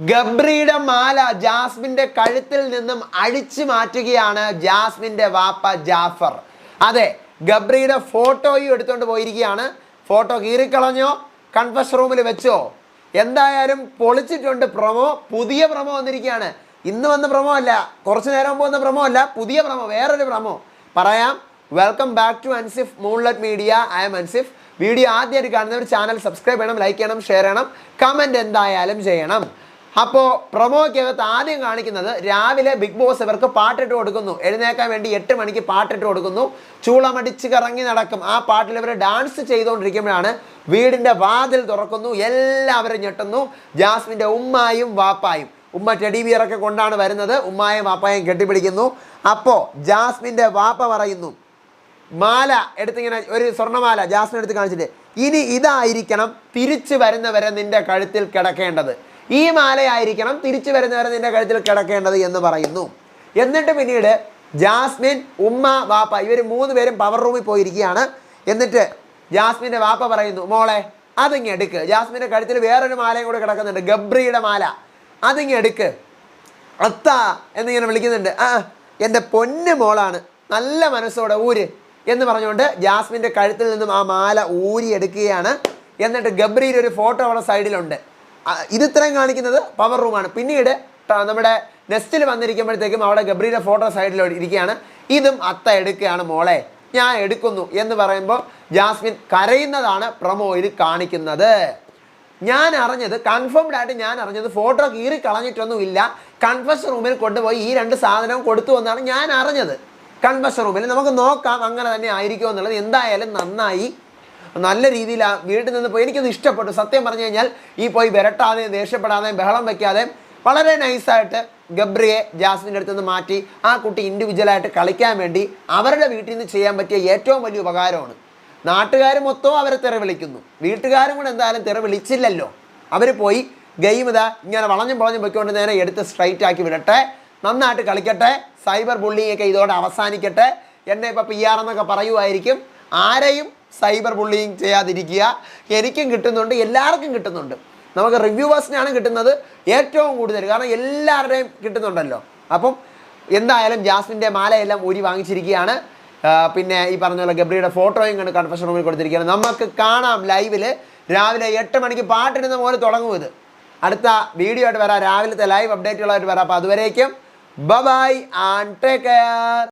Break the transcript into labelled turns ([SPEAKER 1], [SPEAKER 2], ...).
[SPEAKER 1] ഗബ്രിയുടെ മാല ജാസ്മിന്റെ കഴുത്തിൽ നിന്നും അഴിച്ചു മാറ്റുകയാണ് ജാസ്മിന്റെ വാപ്പ ജാഫർ. അതെ, ഗബ്രിയുടെ ഫോട്ടോയും എടുത്തുകൊണ്ട് പോയിരിക്കുകയാണ്. ഫോട്ടോ കീറിക്കളഞ്ഞോ, കൺഫസ് റൂമിൽ വെച്ചോ, എന്തായാലും പൊളിച്ചിട്ടുണ്ട്. പ്രൊമോ, പുതിയ പ്രൊമോ വന്നിരിക്കുകയാണ്. ഇന്ന് വന്ന പ്രൊമോ അല്ല, കുറച്ച് നേരം മുമ്പ് വന്ന പ്രൊമോ അല്ല, പുതിയ പ്രൊമോ, വേറൊരു പ്രൊമോ പറയാം. Welcome back to Ansif moonlight media. I'm Ansif. Video ആദ്യമായിട്ട് കാണുന്നവർ ചാനൽ സബ്സ്ക്രൈബ് ചെയ്യണം, ലൈക്ക് ചെയ്യണം, ഷെയർ ചെയ്യണം, കമൻറ്റ് എന്തായാലും ചെയ്യണം. അപ്പോൾ പ്രൊമോയ്ക്കകത്ത് ആദ്യം കാണിക്കുന്നത് രാവിലെ ബിഗ് ബോസ് ഇവർക്ക് പാട്ടിട്ട് കൊടുക്കുന്നു. എഴുന്നേക്കാൻ വേണ്ടി 8 മണിക്ക് പാട്ടിട്ട് കൊടുക്കുന്നു. ചൂളമടിച്ച് കറങ്ങി നടക്കും. ആ പാട്ടിൽ ഇവർ ഡാൻസ് ചെയ്തുകൊണ്ടിരിക്കുമ്പോഴാണ് വീടിൻ്റെ വാതിൽ തുറക്കുന്നു. എല്ലാവരും ഞെട്ടുന്നു. ജാസ്മിൻ്റെ ഉമ്മായും വാപ്പായും. ഉമ്മ ടെഡി ബിയറൊക്കെ കൊണ്ടാണ് വരുന്നത്. ഉമ്മായും വാപ്പായും കെട്ടിപ്പിടിക്കുന്നു. അപ്പോൾ ജാസ്മിൻ്റെ വാപ്പ പറയുന്നു, മാല എടുത്തിങ്ങനെ ഒരു സ്വർണ്ണമാല ജാസ്മിൻ എടുത്ത് കാണിച്ചിട്ട്, ഇനി ഇതായിരിക്കണം തിരിച്ചു വരുന്നവരെ നിന്റെ കഴുത്തിൽ കിടക്കേണ്ടത്. ഈ മാലയായിരിക്കണം തിരിച്ചു വരുന്നവരെ നിന്റെ കഴുത്തിൽ കിടക്കേണ്ടത് എന്ന് പറയുന്നു. എന്നിട്ട് പിന്നീട് ജാസ്മിൻ, ഉമ്മ, വാപ്പ ഇവർ 3 പേരും പവർ റൂമിൽ പോയിരിക്കുകയാണ്. എന്നിട്ട് ജാസ്മിൻ്റെ വാപ്പ പറയുന്നു, മോളെ അതിങ്ങ് എടുക്ക്. ജാസ്മിൻ്റെ കഴുത്തിൽ വേറൊരു മാലയും കൂടെ കിടക്കുന്നുണ്ട്, ഗബ്രിയുടെ മാല. അതിങ്ങ് എടുക്ക് അത്ത എന്നിങ്ങനെ വിളിക്കുന്നുണ്ട്. എൻ്റെ പൊന്ന് മോളാണ്, നല്ല മനസ്സോടെ ഊര് എന്ന് പറഞ്ഞുകൊണ്ട് ജാസ്മിൻ്റെ കഴുത്തിൽ നിന്നും ആ മാല ഊരി എടുക്കുകയാണ്. എന്നിട്ട് ഗബ്രിയുടെ ഒരു ഫോട്ടോ അവിടെ സൈഡിലുണ്ട്. ഇത് ഇത്രയും കാണിക്കുന്നത് പവർ റൂമാണ്. പിന്നീട് നമ്മുടെ നെസ്റ്റിൽ വന്നിരിക്കുമ്പോഴത്തേക്കും അവിടെ ഗബ്രിയുടെ ഫോട്ടോ സൈഡിൽ ഇരിക്കുകയാണ്. ഇതും അത്ത എടുക്കുകയാണ്, മോളെ ഞാൻ എടുക്കുന്നു എന്ന് പറയുമ്പോൾ ജാസ്മിൻ കരയുന്നതാണ് പ്രൊമോയിൽ കാണിക്കുന്നത്. ഞാൻ അറിഞ്ഞത്, കൺഫേംഡ് ആയിട്ട് ഞാൻ അറിഞ്ഞത്, ഫോട്ടോ കീറി കളഞ്ഞിട്ടൊന്നുമില്ല, കൺഫസ് റൂമിൽ കൊണ്ടുപോയി ഈ 2 സാധനവും കൊടുത്തു എന്നാണ് ഞാൻ അറിഞ്ഞത്. കൺഫസ് റൂമിൽ നമുക്ക് നോക്കാം അങ്ങനെ തന്നെ ആയിരിക്കുമോ എന്നുള്ളത്. എന്തായാലും നന്നായി, നല്ല രീതിയിൽ ആ വീട്ടിൽ നിന്ന് പോയി എനിക്കത് ഇഷ്ടപ്പെട്ടു. സത്യം പറഞ്ഞു കഴിഞ്ഞാൽ ഈ പോയി വിരട്ടാതെ, ദേഷ്യപ്പെടാതെ, ബഹളം വയ്ക്കാതെ വളരെ നൈസായിട്ട് ഗബ്രിയെ ജാസ്മിൻ്റെ അടുത്ത് നിന്ന് മാറ്റി ആ കുട്ടി ഇൻഡിവിജ്വലായിട്ട് കളിക്കാൻ വേണ്ടി അവരുടെ വീട്ടിൽ നിന്ന് ചെയ്യാൻ പറ്റിയ ഏറ്റവും വലിയ ഉപകാരമാണ്. നാട്ടുകാർ മൊത്തവും അവരെ തെറി വിളിക്കുന്നു, വീട്ടുകാരും കൂടെ എന്തായാലും തെറി വിളിച്ചില്ലല്ലോ. അവർ പോയി ഗെയിം ഇതാ ഇങ്ങനെ വളഞ്ഞും പൊളഞ്ഞും പൊയ്ക്കൊണ്ട് നേരെ എടുത്ത് സ്ട്രൈറ്റ് ആക്കി വിടട്ടെ, നന്നായിട്ട് കളിക്കട്ടെ, സൈബർ ബുള്ളിങ് ഒക്കെ ഇതോടെ അവസാനിക്കട്ടെ. എന്നെ ഇപ്പോൾ PR എന്നൊക്കെ പറയുമായിരിക്കും. ആരെയും സൈബർ ബുള്ളിങ് ചെയ്യാതിരിക്കുക. എനിക്കും കിട്ടുന്നുണ്ട്, എല്ലാവർക്കും കിട്ടുന്നുണ്ട്. നമുക്ക് റിവ്യൂവേഴ്സിനാണ് കിട്ടുന്നത് ഏറ്റവും കൂടുതൽ, കാരണം എല്ലാവരുടെയും കിട്ടുന്നുണ്ടല്ലോ. അപ്പം എന്തായാലും ജാസ്മിൻ്റെ മാലയെല്ലാം ഊരി വാങ്ങിച്ചിരിക്കുകയാണ്. പിന്നെ ഈ പറഞ്ഞ പോലെ ഗബ്രിയുടെ ഫോട്ടോയും കണ്ട് കൺഫഷൻ റൂമിൽ കൊടുത്തിരിക്കുകയാണ്. നമുക്ക് കാണാം ലൈവിൽ രാവിലെ 8 മണിക്ക് പാട്ടിടുന്ന പോലെ തുടങ്ങും. ഇത് അടുത്ത വീഡിയോ ആയിട്ട് വരാം, രാവിലത്തെ ലൈവ് അപ്ഡേറ്റുകളായിട്ട് വരാം. അപ്പോൾ അതുവരേക്കും ബൈ ആൻഡ് ടേക്ക് കെയർ.